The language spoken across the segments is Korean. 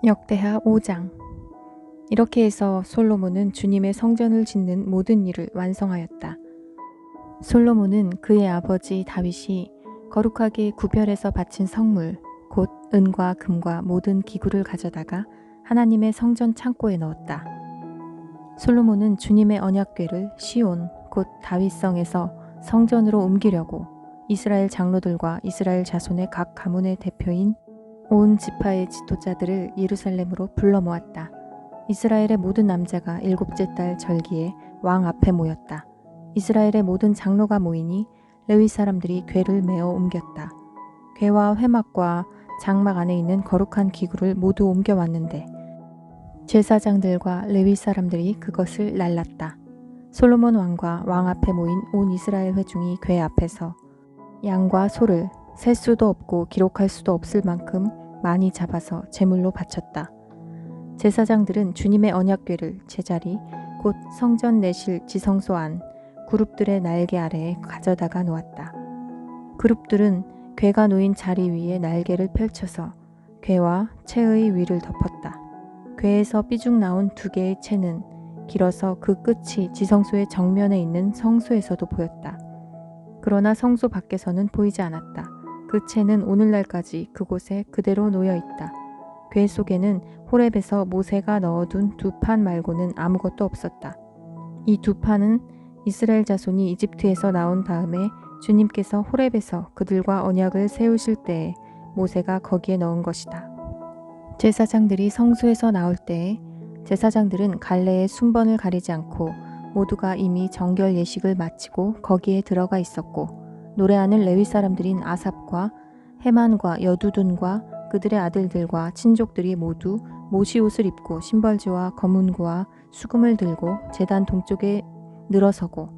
역대하 5장. 이렇게 해서 솔로몬은 주님의 성전을 짓는 모든 일을 완성하였다. 솔로몬은 그의 아버지 다윗이 거룩하게 구별해서 바친 성물, 곧 은과 금과 모든 기구를 가져다가 하나님의 성전 창고에 넣었다. 솔로몬은 주님의 언약궤를 시온, 곧 다윗성에서 성전으로 옮기려고 이스라엘 장로들과 이스라엘 자손의 각 가문의 대표인 온 지파의 지도자들을 예루살렘으로 불러 모았다. 이스라엘의 모든 남자가 7째 달 절기에 왕 앞에 모였다. 이스라엘의 모든 장로가 모이니 레위 사람들이 궤를 메어 옮겼다. 궤와 회막과 장막 안에 있는 거룩한 기구를 모두 옮겨왔는데 제사장들과 레위 사람들이 그것을 날랐다. 솔로몬 왕과 왕 앞에 모인 온 이스라엘 회중이 궤 앞에서 양과 소를 셀 수도 없고 기록할 수도 없을 만큼 많이 잡아서 제물로 바쳤다. 제사장들은 주님의 언약궤를 제자리 곧 성전 내실 지성소 안 그룹들의 날개 아래에 가져다가 놓았다. 그룹들은 궤가 놓인 자리 위에 날개를 펼쳐서 궤와 채의 위를 덮었다. 궤에서 삐죽 나온 2개의 채는 길어서 그 끝이 지성소의 정면에 있는 성소에서도 보였다. 그러나 성소 밖에서는 보이지 않았다. 그 채는 오늘날까지 그곳에 그대로 놓여 있다. 궤 속에는 호렙에서 모세가 넣어둔 2판 말고는 아무것도 없었다. 이 2판은 이스라엘 자손이 이집트에서 나온 다음에 주님께서 호렙에서 그들과 언약을 세우실 때에 모세가 거기에 넣은 것이다. 제사장들이 성소에서 나올 때에 제사장들은 갈래의 순번을 가리지 않고 모두가 이미 정결 예식을 마치고 거기에 들어가 있었고 노래하는 레위 사람들인 아삽과 헤만과 여두둔과 그들의 아들들과 친족들이 모두 모시옷을 입고 신벌지와 검은고와 수금을 들고 제단 동쪽에 늘어서고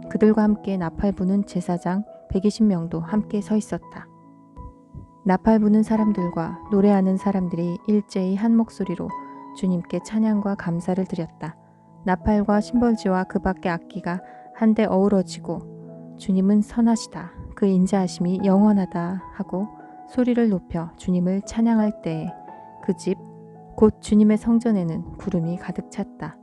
그들과 함께 나팔 부는 제사장 120명도 함께 서 있었다. 나팔 부는 사람들과 노래하는 사람들이 일제히 한 목소리로 주님께 찬양과 감사를 드렸다. 나팔과 신벌지와 그 밖의 악기가 한데 어우러지고 주님은 선하시다. 그 인자하심이 영원하다 하고 소리를 높여 주님을 찬양할 때에 그 집 곧 주님의 성전에는 구름이 가득 찼다.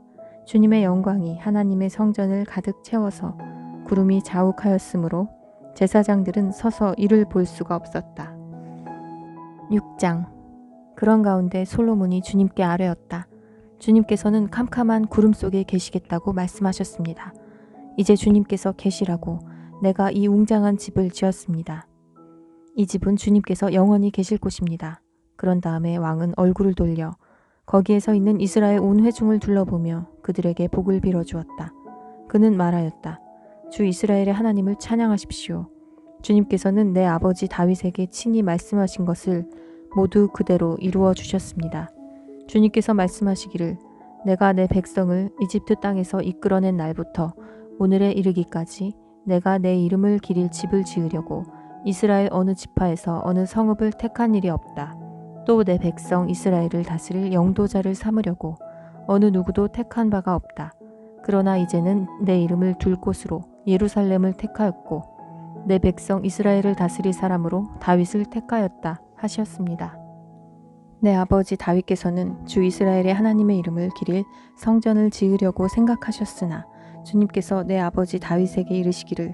주님의 영광이 하나님의 성전을 가득 채워서 구름이 자욱하였으므로 제사장들은 서서 이를 볼 수가 없었다. 6장. 그런 가운데 솔로몬이 주님께 아뢰었다. 주님께서는 캄캄한 구름 속에 계시겠다고 말씀하셨습니다. 이제 주님께서 계시라고 내가 이 웅장한 집을 지었습니다. 이 집은 주님께서 영원히 계실 곳입니다. 그런 다음에 왕은 얼굴을 돌려 거기에서 있는 이스라엘 온 회중을 둘러보며 그들에게 복을 빌어주었다. 그는 말하였다. 주 이스라엘의 하나님을 찬양하십시오. 주님께서는 내 아버지 다윗에게 친히 말씀하신 것을 모두 그대로 이루어 주셨습니다. 주님께서 말씀하시기를 내가 내 백성을 이집트 땅에서 이끌어낸 날부터 오늘에 이르기까지 내가 내 이름을 기릴 집을 지으려고 이스라엘 어느 지파에서 어느 성읍을 택한 일이 없다. 또 내 백성 이스라엘을 다스릴 영도자를 삼으려고 어느 누구도 택한 바가 없다. 그러나 이제는 내 이름을 둘 곳으로 예루살렘을 택하였고 내 백성 이스라엘을 다스릴 사람으로 다윗을 택하였다 하셨습니다. 내 아버지 다윗께서는 주 이스라엘의 하나님의 이름을 기릴 성전을 지으려고 생각하셨으나 주님께서 내 아버지 다윗에게 이르시기를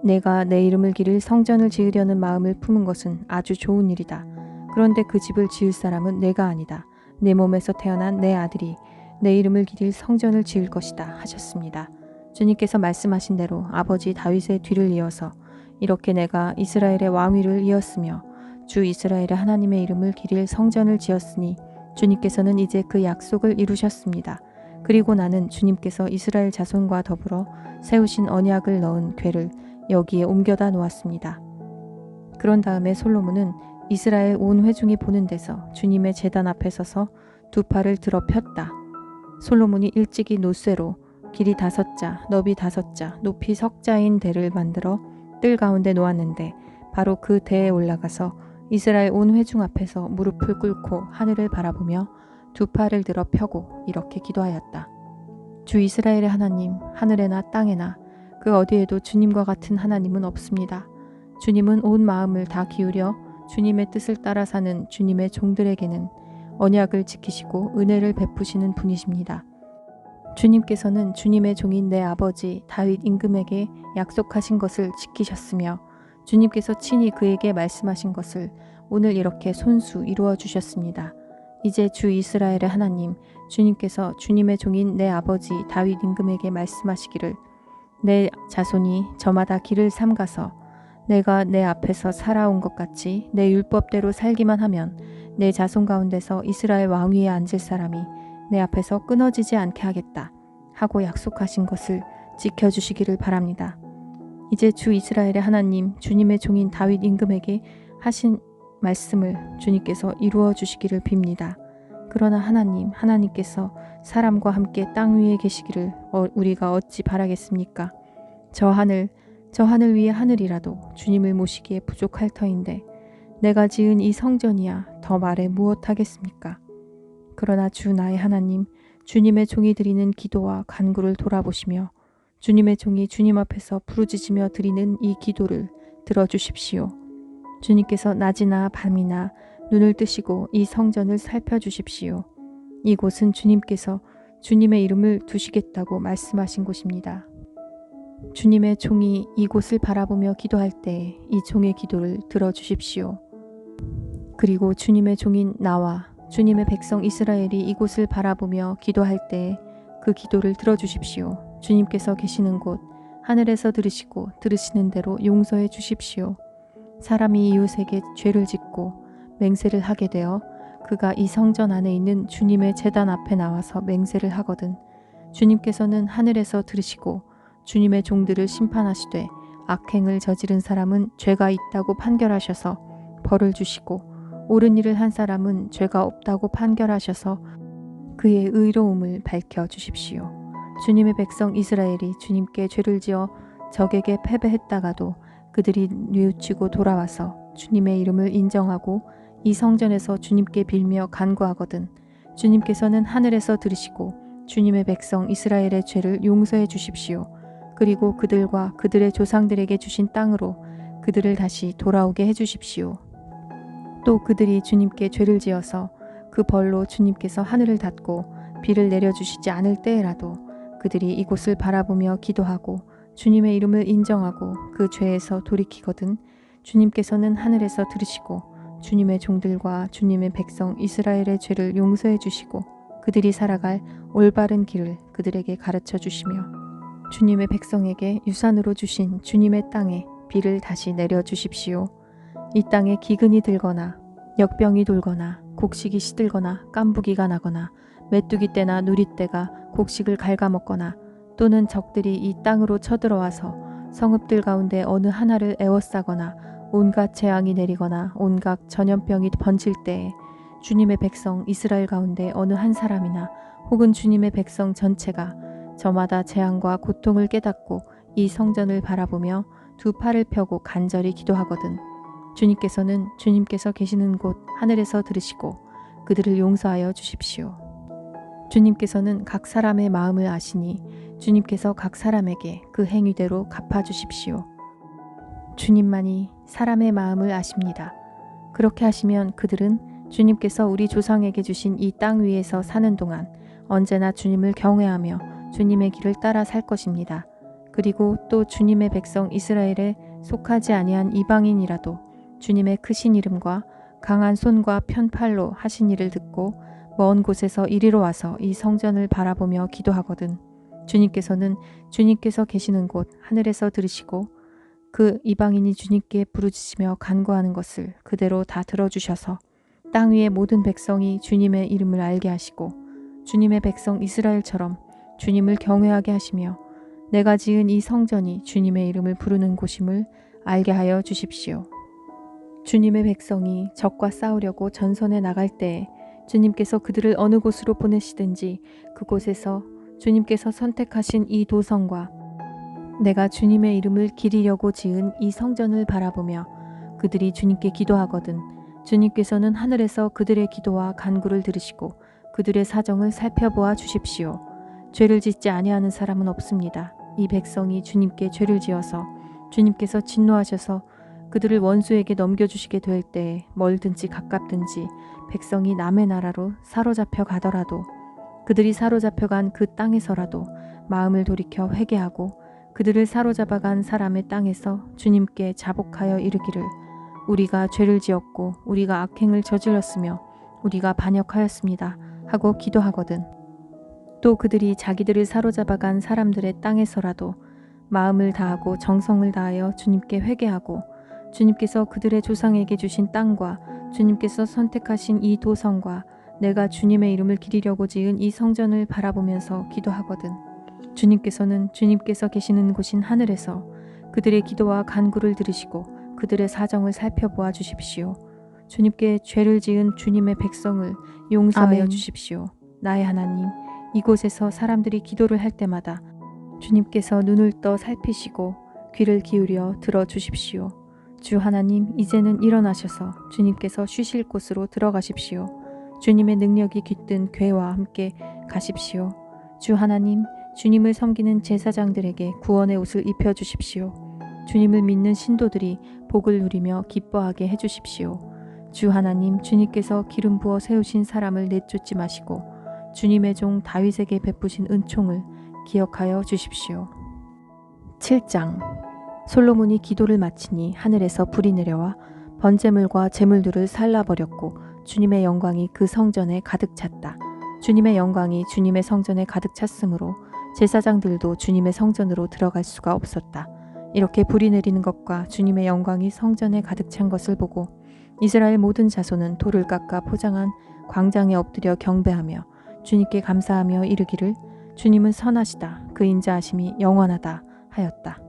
내가 내 이름을 기릴 성전을 지으려는 마음을 품은 것은 아주 좋은 일이다. 그런데 그 집을 지을 사람은 내가 아니다. 내 몸에서 태어난 내 아들이 내 이름을 기릴 성전을 지을 것이다 하셨습니다. 주님께서 말씀하신 대로 아버지 다윗의 뒤를 이어서 이렇게 내가 이스라엘의 왕위를 이었으며 주 이스라엘의 하나님의 이름을 기릴 성전을 지었으니 주님께서는 이제 그 약속을 이루셨습니다. 그리고 나는 주님께서 이스라엘 자손과 더불어 세우신 언약을 넣은 궤를 여기에 옮겨다 놓았습니다. 그런 다음에 솔로몬은 이스라엘 온 회중이 보는 데서 주님의 제단 앞에 서서 2팔을 들어 폈다. 솔로몬이 일찍이 노쇠로 길이 5자, 너비 5자, 높이 석자인 대를 만들어 뜰 가운데 놓았는데 바로 그 대에 올라가서 이스라엘 온 회중 앞에서 무릎을 꿇고 하늘을 바라보며 2팔을 들어 펴고 이렇게 기도하였다. 주 이스라엘의 하나님, 하늘에나 땅에나 그 어디에도 주님과 같은 하나님은 없습니다. 주님은 온 마음을 다 기울여 주님의 뜻을 따라 사는 주님의 종들에게는 언약을 지키시고 은혜를 베푸시는 분이십니다. 주님께서는 주님의 종인 내 아버지 다윗 임금에게 약속하신 것을 지키셨으며 주님께서 친히 그에게 말씀하신 것을 오늘 이렇게 손수 이루어 주셨습니다. 이제 주 이스라엘의 하나님 주님께서 주님의 종인 내 아버지 다윗 임금에게 말씀하시기를 내 자손이 저마다 길을 삼가서 내가 내 앞에서 살아온 것 같이 내 율법대로 살기만 하면 내 자손 가운데서 이스라엘 왕위에 앉을 사람이 내 앞에서 끊어지지 않게 하겠다 하고 약속하신 것을 지켜주시기를 바랍니다. 이제 주 이스라엘의 하나님 주님의 종인 다윗 임금에게 하신 말씀을 주님께서 이루어 주시기를 빕니다. 그러나 하나님께서 사람과 함께 땅 위에 계시기를 우리가 어찌 바라겠습니까? 저 하늘 위의 하늘이라도 주님을 모시기에 부족할 터인데 내가 지은 이 성전이야 더 말해 무엇하겠습니까? 그러나 주 나의 하나님 주님의 종이 드리는 기도와 간구를 돌아보시며 주님의 종이 주님 앞에서 부르짖으며 드리는 이 기도를 들어주십시오. 주님께서 낮이나 밤이나 눈을 뜨시고 이 성전을 살펴주십시오. 이곳은 주님께서 주님의 이름을 두시겠다고 말씀하신 곳입니다. 주님의 종이 이곳을 바라보며 기도할 때 이 종의 기도를 들어주십시오. 그리고 주님의 종인 나와 주님의 백성 이스라엘이 이곳을 바라보며 기도할 때 그 기도를 들어주십시오. 주님께서 계시는 곳 하늘에서 들으시고 들으시는 대로 용서해 주십시오. 사람이 이웃에게 죄를 짓고 맹세를 하게 되어 그가 이 성전 안에 있는 주님의 제단 앞에 나와서 맹세를 하거든 주님께서는 하늘에서 들으시고 주님의 종들을 심판하시되 악행을 저지른 사람은 죄가 있다고 판결하셔서 벌을 주시고 옳은 일을 한 사람은 죄가 없다고 판결하셔서 그의 의로움을 밝혀 주십시오. 주님의 백성 이스라엘이 주님께 죄를 지어 적에게 패배했다가도 그들이 뉘우치고 돌아와서 주님의 이름을 인정하고 이 성전에서 주님께 빌며 간구하거든 주님께서는 하늘에서 들으시고 주님의 백성 이스라엘의 죄를 용서해 주십시오. 그리고 그들과 그들의 조상들에게 주신 땅으로 그들을 다시 돌아오게 해 주십시오. 또 그들이 주님께 죄를 지어서 그 벌로 주님께서 하늘을 닫고 비를 내려주시지 않을 때에라도 그들이 이곳을 바라보며 기도하고 주님의 이름을 인정하고 그 죄에서 돌이키거든 주님께서는 하늘에서 들으시고 주님의 종들과 주님의 백성 이스라엘의 죄를 용서해 주시고 그들이 살아갈 올바른 길을 그들에게 가르쳐 주시며 주님의 백성에게 유산으로 주신 주님의 땅에 비를 다시 내려 주십시오. 이 땅에 기근이 들거나 역병이 돌거나 곡식이 시들거나 깐부기가 나거나 메뚜기 떼나 누리 떼가 곡식을 갉아먹거나 또는 적들이 이 땅으로 쳐들어와서 성읍들 가운데 어느 하나를 에워싸거나 온갖 재앙이 내리거나 온갖 전염병이 번질 때에 주님의 백성 이스라엘 가운데 어느 한 사람이나 혹은 주님의 백성 전체가 저마다 재앙과 고통을 깨닫고 이 성전을 바라보며 두 팔을 펴고 간절히 기도하거든 주님께서는 주님께서 계시는 곳 하늘에서 들으시고 그들을 용서하여 주십시오. 주님께서는 각 사람의 마음을 아시니 주님께서 각 사람에게 그 행위대로 갚아주십시오. 주님만이 사람의 마음을 아십니다. 그렇게 하시면 그들은 주님께서 우리 조상에게 주신 이 땅 위에서 사는 동안 언제나 주님을 경외하며 주님의 길을 따라 살 것입니다. 그리고 또 주님의 백성 이스라엘에 속하지 아니한 이방인이라도 주님의 크신 이름과 강한 손과 편팔로 하신 일을 듣고 먼 곳에서 이리로 와서 이 성전을 바라보며 기도하거든 주님께서는 주님께서 계시는 곳 하늘에서 들으시고 그 이방인이 주님께 부르짖으며 간구하는 것을 그대로 다 들어주셔서 땅 위의 모든 백성이 주님의 이름을 알게 하시고 주님의 백성 이스라엘처럼 주님을 경외하게 하시며 내가 지은 이 성전이 주님의 이름을 부르는 곳임을 알게 하여 주십시오. 주님의 백성이 적과 싸우려고 전선에 나갈 때에 주님께서 그들을 어느 곳으로 보내시든지 그곳에서 주님께서 선택하신 이 도성과 내가 주님의 이름을 기리려고 지은 이 성전을 바라보며 그들이 주님께 기도하거든 주님께서는 하늘에서 그들의 기도와 간구를 들으시고 그들의 사정을 살펴보아 주십시오. 죄를 짓지 아니하는 사람은 없습니다. 이 백성이 주님께 죄를 지어서 주님께서 진노하셔서 그들을 원수에게 넘겨주시게 될 때에 멀든지 가깝든지 백성이 남의 나라로 사로잡혀 가더라도 그들이 사로잡혀간 그 땅에서라도 마음을 돌이켜 회개하고 그들을 사로잡아간 사람의 땅에서 주님께 자복하여 이르기를 우리가 죄를 지었고 우리가 악행을 저질렀으며 우리가 반역하였습니다 하고 기도하거든. 또 그들이 자기들을 사로잡아간 사람들의 땅에서라도 마음을 다하고 정성을 다하여 주님께 회개하고 주님께서 그들의 조상에게 주신 땅과 주님께서 선택하신 이 도성과 내가 주님의 이름을 기리려고 지은 이 성전을 바라보면서 기도하거든. 주님께서는 주님께서 계시는 곳인 하늘에서 그들의 기도와 간구를 들으시고 그들의 사정을 살펴보아 주십시오. 주님께 죄를 지은 주님의 백성을 용서하여 아멘. 주십시오. 나의 하나님, 이곳에서 사람들이 기도를 할 때마다 주님께서 눈을 떠 살피시고 귀를 기울여 들어주십시오. 주 하나님, 이제는 일어나셔서 주님께서 쉬실 곳으로 들어가십시오. 주님의 능력이 깃든 궤와 함께 가십시오. 주 하나님, 주님을 섬기는 제사장들에게 구원의 옷을 입혀주십시오. 주님을 믿는 신도들이 복을 누리며 기뻐하게 해주십시오. 주 하나님, 주님께서 기름 부어 세우신 사람을 내쫓지 마시고 주님의 종 다윗에게 베푸신 은총을 기억하여 주십시오. 7장. 솔로몬이 기도를 마치니 하늘에서 불이 내려와 번제물과 제물들을 살라버렸고 주님의 영광이 그 성전에 가득 찼다. 주님의 영광이 주님의 성전에 가득 찼으므로 제사장들도 주님의 성전으로 들어갈 수가 없었다. 이렇게 불이 내리는 것과 주님의 영광이 성전에 가득 찬 것을 보고 이스라엘 모든 자손은 돌을 깎아 포장한 광장에 엎드려 경배하며 주님께 감사하며 이르기를 주님은 선하시다. 그 인자하심이 영원하다 하였다.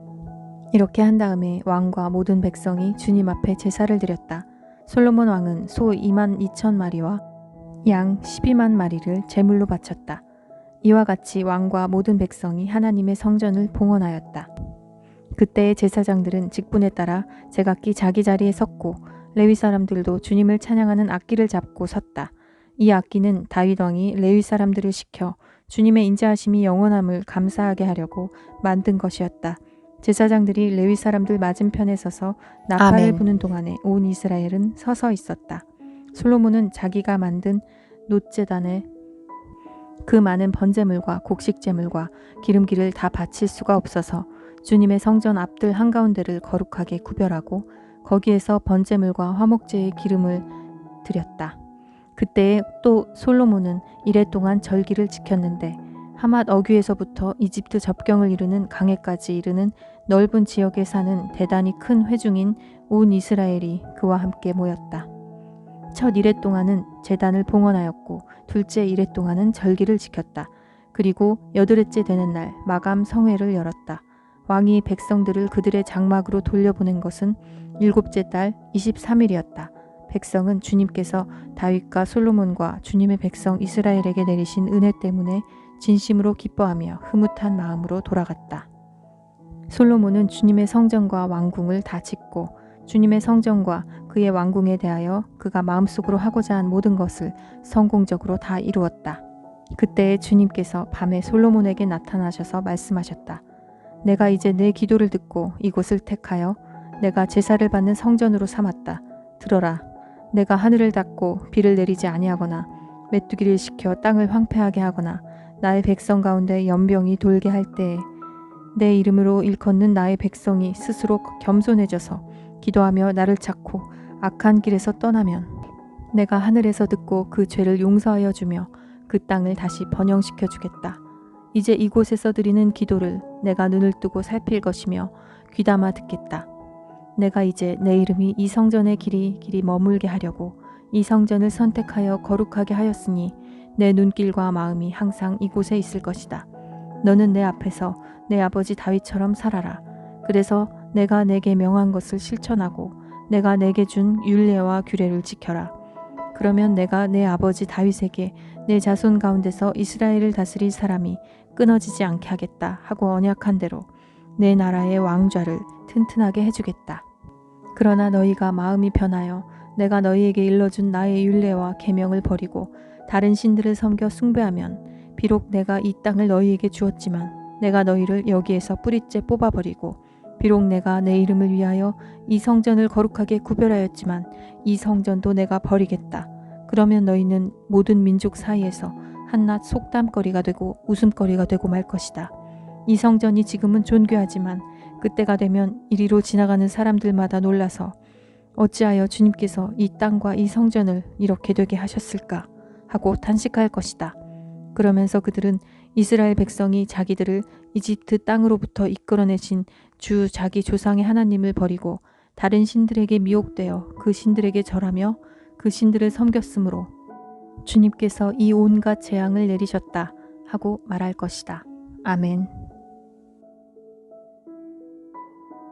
이렇게 한 다음에 왕과 모든 백성이 주님 앞에 제사를 드렸다. 솔로몬 왕은 소 22,000마리와 양 12만 마리를 제물로 바쳤다. 이와 같이 왕과 모든 백성이 하나님의 성전을 봉헌하였다. 그때의 제사장들은 직분에 따라 제각기 자기 자리에 섰고 레위 사람들도 주님을 찬양하는 악기를 잡고 섰다. 이 악기는 다윗 왕이 레위 사람들을 시켜 주님의 인자하심이 영원함을 감사하게 하려고 만든 것이었다. 제사장들이 레위 사람들 맞은편에 서서 나팔을 아멘. 부는 동안에 온 이스라엘은 서서 있었다. 솔로몬은 자기가 만든 놋제단에 그 많은 번제물과 곡식제물과 기름기를 다 바칠 수가 없어서 주님의 성전 앞들 한가운데를 거룩하게 구별하고 거기에서 번제물과 화목제의 기름을 드렸다. 그때에 또 솔로몬은 이래 동안 절기를 지켰는데 하맛 어귀에서부터 이집트 접경을 이루는 강해까지 이르는 넓은 지역에 사는 대단히 큰 회중인 온 이스라엘이 그와 함께 모였다. 첫 이래 동안은 제단을 봉헌하였고 둘째 이래 동안은 절기를 지켰다. 그리고 여드렛째 되는 날 마감 성회를 열었다. 왕이 백성들을 그들의 장막으로 돌려보낸 것은 7째 달 23일이었다. 백성은 주님께서 다윗과 솔로몬과 주님의 백성 이스라엘에게 내리신 은혜 때문에 진심으로 기뻐하며 흐뭇한 마음으로 돌아갔다. 솔로몬은 주님의 성전과 왕궁을 다 짓고 주님의 성전과 그의 왕궁에 대하여 그가 마음속으로 하고자 한 모든 것을 성공적으로 다 이루었다. 그때에 주님께서 밤에 솔로몬에게 나타나셔서 말씀하셨다. 내가 이제 내 기도를 듣고 이곳을 택하여 내가 제사를 받는 성전으로 삼았다. 들어라. 내가 하늘을 닫고 비를 내리지 아니하거나 메뚜기를 시켜 땅을 황폐하게 하거나 나의 백성 가운데 연병이 돌게 할 때에 내 이름으로 일컫는 나의 백성이 스스로 겸손해져서 기도하며 나를 찾고 악한 길에서 떠나면 내가 하늘에서 듣고 그 죄를 용서하여 주며 그 땅을 다시 번영시켜 주겠다. 이제 이곳에서 드리는 기도를 내가 눈을 뜨고 살필 것이며 귀담아 듣겠다. 내가 이제 내 이름이 이 성전의 길이 머물게 하려고 이 성전을 선택하여 거룩하게 하였으니 내 눈길과 마음이 항상 이곳에 있을 것이다. 너는 내 앞에서 내 아버지 다윗처럼 살아라. 그래서 내가 내게 명한 것을 실천하고 내가 내게 준 율례와 규례를 지켜라. 그러면 내가 내 아버지 다윗에게 내 자손 가운데서 이스라엘을 다스릴 사람이 끊어지지 않게 하겠다 하고 언약한 대로 내 나라의 왕좌를 튼튼하게 해주겠다. 그러나 너희가 마음이 변하여 내가 너희에게 일러준 나의 율례와 계명을 버리고 다른 신들을 섬겨 숭배하면 비록 내가 이 땅을 너희에게 주었지만 내가 너희를 여기에서 뿌리째 뽑아버리고 비록 내가 내 이름을 위하여 이 성전을 거룩하게 구별하였지만 이 성전도 내가 버리겠다. 그러면 너희는 모든 민족 사이에서 한낱 속담거리가 되고 웃음거리가 되고 말 것이다. 이 성전이 지금은 존귀하지만 그때가 되면 이리로 지나가는 사람들마다 놀라서 어찌하여 주님께서 이 땅과 이 성전을 이렇게 되게 하셨을까 하고 탄식할 것이다. 그러면서 그들은 이스라엘 백성이 자기들을 이집트 땅으로부터 이끌어내신 주 자기 조상의 하나님을 버리고 다른 신들에게 미혹되어 그 신들에게 절하며 그 신들을 섬겼으므로 주님께서 이 온갖 재앙을 내리셨다 하고 말할 것이다. 아멘.